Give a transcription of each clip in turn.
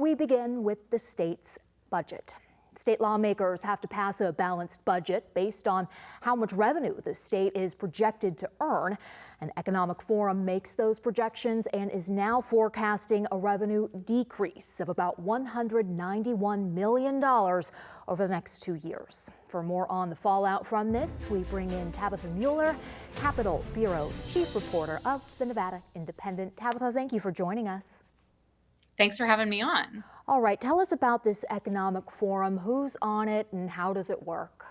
we begin with the state's budget. State lawmakers have to pass a balanced budget based on how much revenue the state is projected to earn. An economic forum makes those projections and is now forecasting a revenue decrease of about $191 million over the next 2 years. For more on the fallout from this, we bring in Tabitha Mueller, Capitol Bureau Chief Reporter of the Nevada Independent. Tabitha, thank you for joining us. Thanks for having me on. All right, tell us about this economic forum. Who's on it and how does it work?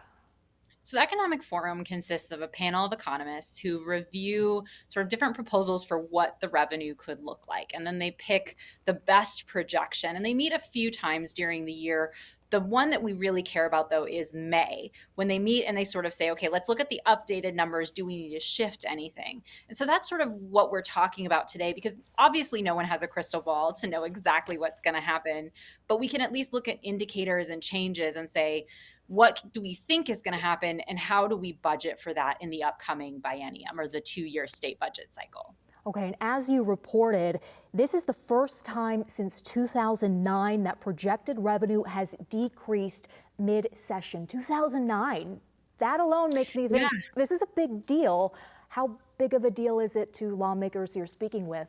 So the Economic Forum consists of a panel of economists who review sort of different proposals for what the revenue could look like. And then they pick the best projection. And they meet a few times during the year. The one that we really care about, though, is May, when they meet and they sort of say, okay, let's look at the updated numbers. Do we need to shift anything? And so that's sort of what we're talking about today, because obviously no one has a crystal ball to know exactly what's going to happen. But we can at least look at indicators and changes and say, what do we think is going to happen and how do we budget for that in the upcoming biennium or the 2-year state budget cycle? Okay, and as you reported, this is the first time since 2009 that projected revenue has decreased mid-session. 2009, that alone makes me think This is a big deal. How big of a deal is it to lawmakers you're speaking with?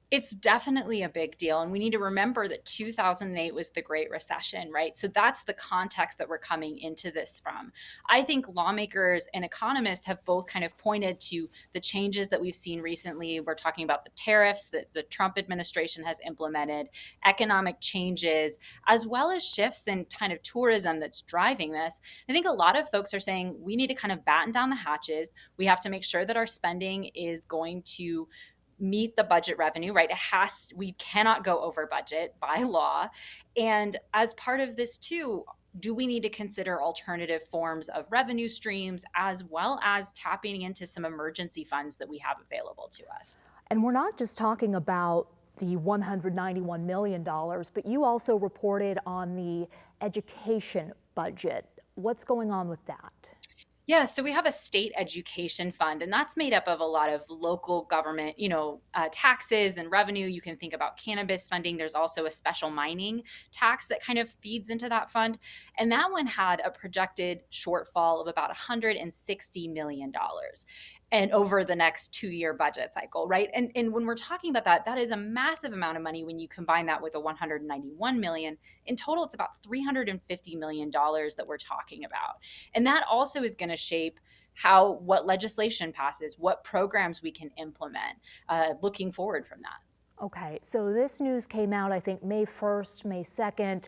It's definitely a big deal. And we need to remember that 2008 was the Great Recession, right? So that's the context that we're coming into this from. I think lawmakers and economists have both kind of pointed to the changes that we've seen recently. We're talking about the tariffs that the Trump administration has implemented, economic changes, as well as shifts in kind of tourism that's driving this. I think a lot of folks are saying we need to kind of batten down the hatches. We have to make sure that our spending is going to meet the budget revenue, right? We cannot go over budget by law. And as part of this too, do we need to consider alternative forms of revenue streams as well as tapping into some emergency funds that we have available to us? And we're not just talking about the $191 million, but you also reported on the education budget. What's going on with that? Yeah, so we have a state education fund, and that's made up of a lot of local government, taxes and revenue. You can think about cannabis funding. There's also a special mining tax that kind of feeds into that fund. And that one had a projected shortfall of about $160 million and over the next 2-year budget cycle, right? And when we're talking about that, that is a massive amount of money when you combine that with the $191 million. In total, it's about $350 million that we're talking about. And that also is going to shape what legislation passes, what programs we can implement, looking forward from that. Okay, so this news came out, I think, May 1st, May 2nd.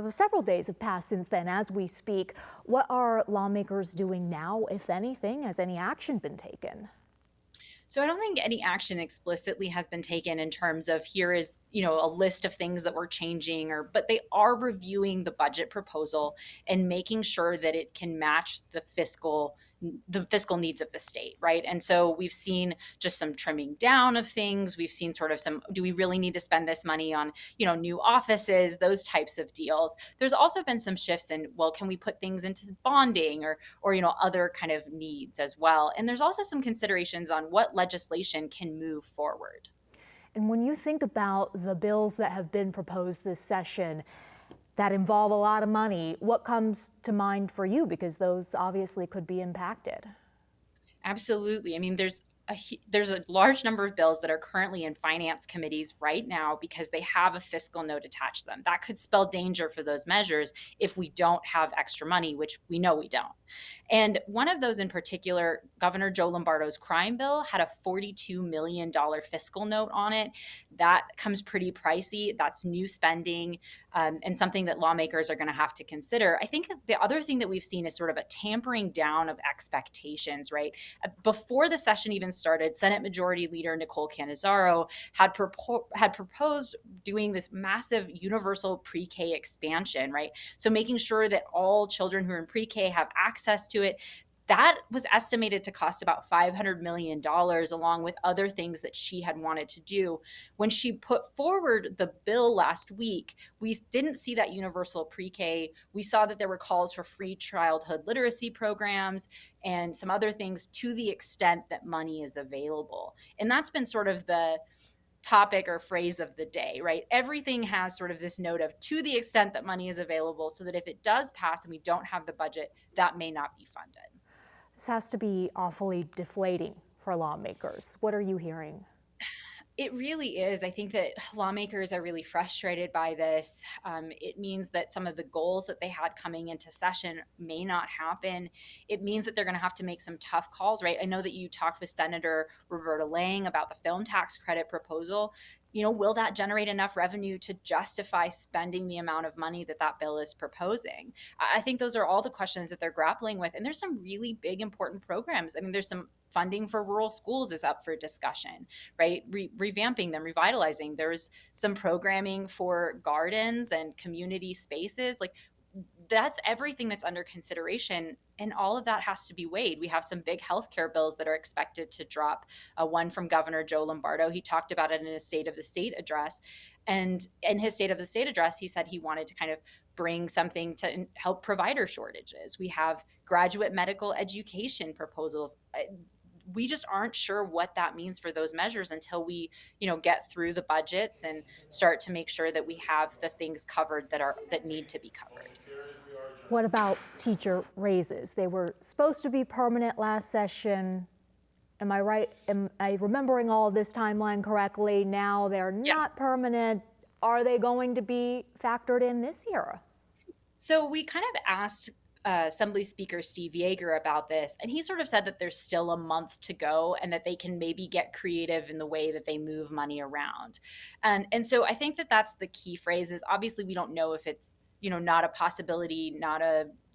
Several days have passed since then as we speak. What are lawmakers doing now, if anything? Has any action been taken? So I don't think any action explicitly has been taken in terms of here is, a list of things that we're changing, but they are reviewing the budget proposal and making sure that it can match the fiscal needs of the state, right? And so we've seen just some trimming down of things. We've seen sort of do we really need to spend this money on, new offices, those types of deals. There's also been some shifts in, well, can we put things into bonding or other kind of needs as well? And there's also some considerations on what legislation can move forward. And when you think about the bills that have been proposed this session that involve a lot of money, what comes to mind for you? Because those obviously could be impacted. Absolutely. I mean, there's a large number of bills that are currently in finance committees right now because they have a fiscal note attached to them. That could spell danger for those measures if we don't have extra money, which we know we don't. And one of those in particular, Governor Joe Lombardo's crime bill had a $42 million fiscal note on it. That comes pretty pricey. That's new spending and something that lawmakers are going to have to consider. I think the other thing that we've seen is sort of a tampering down of expectations, right? Before the session even started, Senate Majority Leader Nicole Cannizzaro had proposed doing this massive universal pre-K expansion, right? So making sure that all children who are in pre-K have access to it. That was estimated to cost about $500 million, along with other things that she had wanted to do. When she put forward the bill last week, we didn't see that universal pre-K. We saw that there were calls for free childhood literacy programs and some other things to the extent that money is available. And that's been sort of the topic or phrase of the day, right? Everything has sort of this note of to the extent that money is available, so that if it does pass and we don't have the budget, that may not be funded. This has to be awfully deflating for lawmakers. What are you hearing? It really is. I think that lawmakers are really frustrated by this. It means that some of the goals that they had coming into session may not happen. It means that they're going to have to make some tough calls, right? I know that you talked with Senator Roberta Lang about the film tax credit proposal. Will that generate enough revenue to justify spending the amount of money that that bill is proposing? I think those are all the questions that they're grappling with. And there's some really big, important programs. I mean, there's some funding for rural schools is up for discussion, right? Revamping them, revitalizing. There's some programming for gardens and community spaces. Like, that's everything that's under consideration, and all of that has to be weighed. We have some big healthcare bills that are expected to drop. One from Governor Joe Lombardo. He talked about it in his State of the State address, and in his State of the State address, he said he wanted to kind of bring something to help provider shortages. We have graduate medical education proposals. We just aren't sure what that means for those measures until we, get through the budgets and start to make sure that we have the things covered that need to be covered. What about teacher raises? They were supposed to be permanent last session. Am I right? Am I remembering all of this timeline correctly? Now they're not permanent. Are they going to be factored in this year? So we kind of asked Assembly Speaker Steve Yeager about this, and he sort of said that there's still a month to go and that they can maybe get creative in the way that they move money around. And so I think that that's the key phrase. Is obviously we don't know if it's not a possibility, not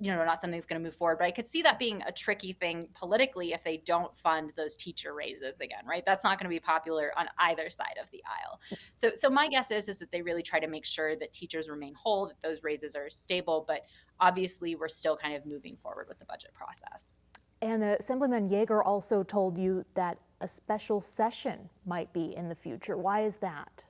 something that's going to move forward. But I could see that being a tricky thing politically if they don't fund those teacher raises again, right? That's not going to be popular on either side of the aisle. So my guess is that they really try to make sure that teachers remain whole, that those raises are stable. But obviously, we're still kind of moving forward with the budget process. And Assemblyman Yeager also told you that a special session might be in the future. Why is that?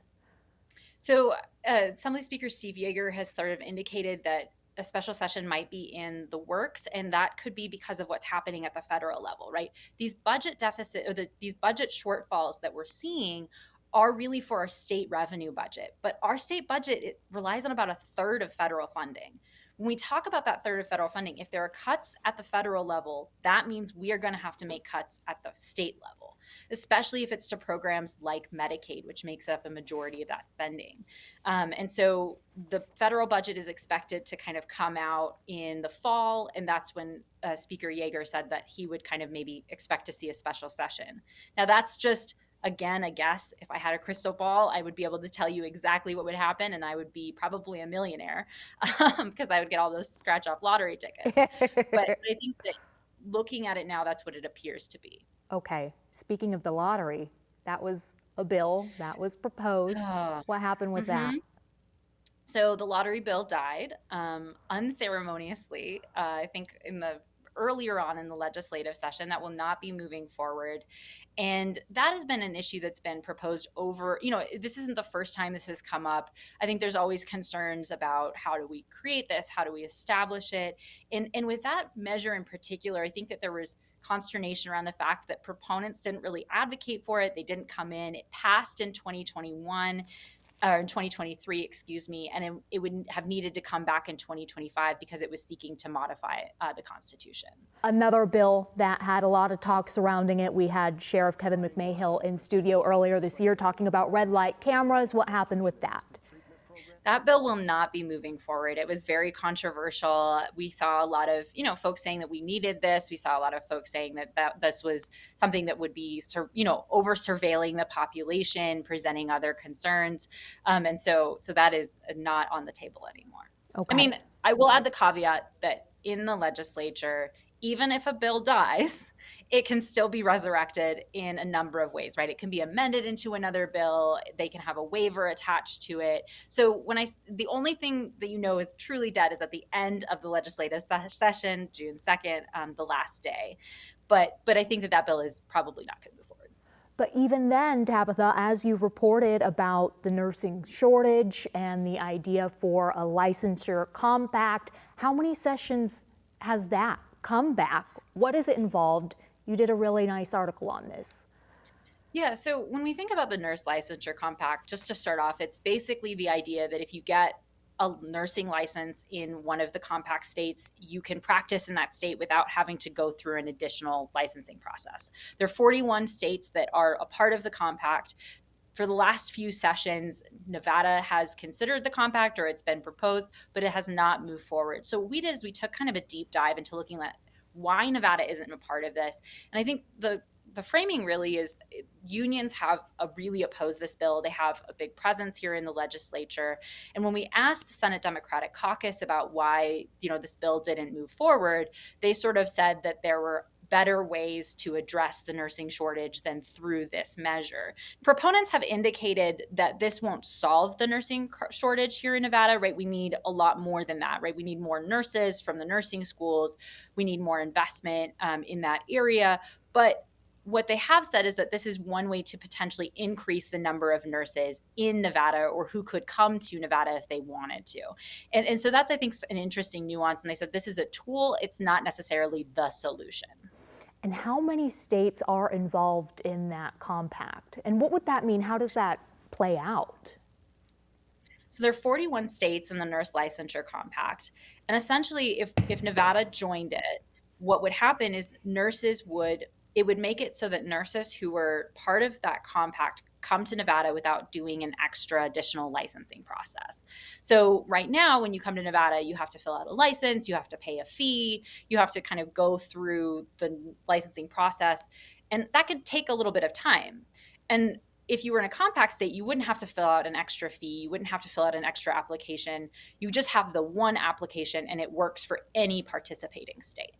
So Assembly Speaker Steve Yeager has sort of indicated that a special session might be in the works, and that could be because of what's happening at the federal level, right? These budget deficit or these budget shortfalls that we're seeing are really for our state revenue budget, but our state budget, it relies on about a third of federal funding. When we talk about that third of federal funding, if there are cuts at the federal level, that means we are going to have to make cuts at the state level, especially if it's to programs like Medicaid, which makes up a majority of that spending. And so the federal budget is expected to kind of come out in the fall, and that's when Speaker Yeager said that he would kind of maybe expect to see a special session. Now, that's just again, a guess. If I had a crystal ball, I would be able to tell you exactly what would happen, and I would be probably a millionaire because I would get all those scratch-off lottery tickets. But I think that looking at it now, that's what it appears to be. Okay. Speaking of the lottery, that was a bill that was proposed. What happened with that? So the lottery bill died unceremoniously, I think earlier on in the legislative session. That will not be moving forward. And that has been an issue that's been proposed over, this isn't the first time this has come up. I think there's always concerns about how do we create this? How do we establish it? And with that measure in particular, I think that there was consternation around the fact that proponents didn't really advocate for it. They didn't come in. It passed in 2021. Or in 2023, excuse me, and it would have needed to come back in 2025 because it was seeking to modify the Constitution. Another bill that had a lot of talk surrounding it. We had Sheriff Kevin McMahill in studio earlier this year talking about red light cameras. What happened with that? That bill will not be moving forward. It was very controversial. We saw a lot of, folks saying that we needed this. We saw a lot of folks saying that this was something that would be, over surveilling the population, presenting other concerns. And so that is not on the table anymore. Okay. I mean, I will add the caveat that in the legislature, even if a bill dies, it can still be resurrected in a number of ways, right? It can be amended into another bill. They can have a waiver attached to it. So the only thing that is truly dead is at the end of the legislative session, June 2nd, the last day. But I think that bill is probably not going to move forward. But even then, Tabitha, as you've reported about the nursing shortage and the idea for a licensure compact, how many sessions has that come back? What is it involved? You did a really nice article on this. Yeah, so when we think about the nurse licensure compact, just to start off, it's basically the idea that if you get a nursing license in one of the compact states, you can practice in that state without having to go through an additional licensing process. There are 41 states that are a part of the compact. For the last few sessions, Nevada has considered the compact or it's been proposed, but it has not moved forward. So what we did is we took kind of a deep dive into looking at why Nevada isn't a part of this. And I think the framing really is unions have really opposed this bill. They have a big presence here in the legislature. And when we asked the Senate Democratic caucus about why, this bill didn't move forward, they sort of said that there were better ways to address the nursing shortage than through this measure. Proponents have indicated that this won't solve the nursing shortage here in Nevada, right? We need a lot more than that, right? We need more nurses from the nursing schools. We need more investment in that area. But what they have said is that this is one way to potentially increase the number of nurses in Nevada or who could come to Nevada if they wanted to. And so that's, I think, an interesting nuance. And they said this is a tool, it's not necessarily the solution. And how many states are involved in that compact? And what would that mean? How does that play out? So there are 41 states in the nurse licensure compact. And essentially, if Nevada joined it, what would happen is it would make it so that nurses who were part of that compact come to Nevada without doing an extra additional licensing process. So right now, when you come to Nevada, you have to fill out a license, you have to pay a fee, you have to kind of go through the licensing process, and that could take a little bit of time. And if you were in a compact state, you wouldn't have to fill out an extra fee, you wouldn't have to fill out an extra application. You just have the one application and it works for any participating state.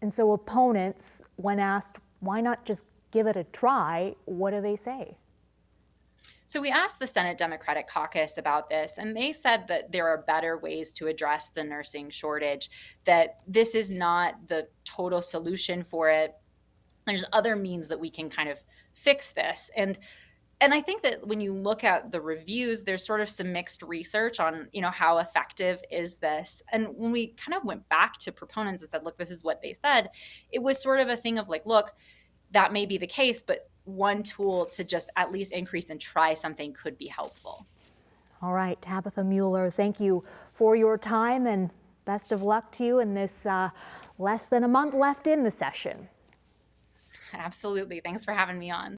And so opponents, when asked, why not just give it a try, what do they say? So we asked the Senate Democratic caucus about this, and they said that there are better ways to address the nursing shortage, that this is not the total solution for it. There's other means that we can kind of fix this. And I think that when you look at the reviews, there's sort of some mixed research on, how effective is this? And when we kind of went back to proponents and said, look, this is what they said, it was sort of a thing of like, look, that may be the case, but one tool to just at least increase and try something could be helpful. All right, Tabitha Mueller, thank you for your time and best of luck to you in this less than a month left in the session. Absolutely. Thanks for having me on.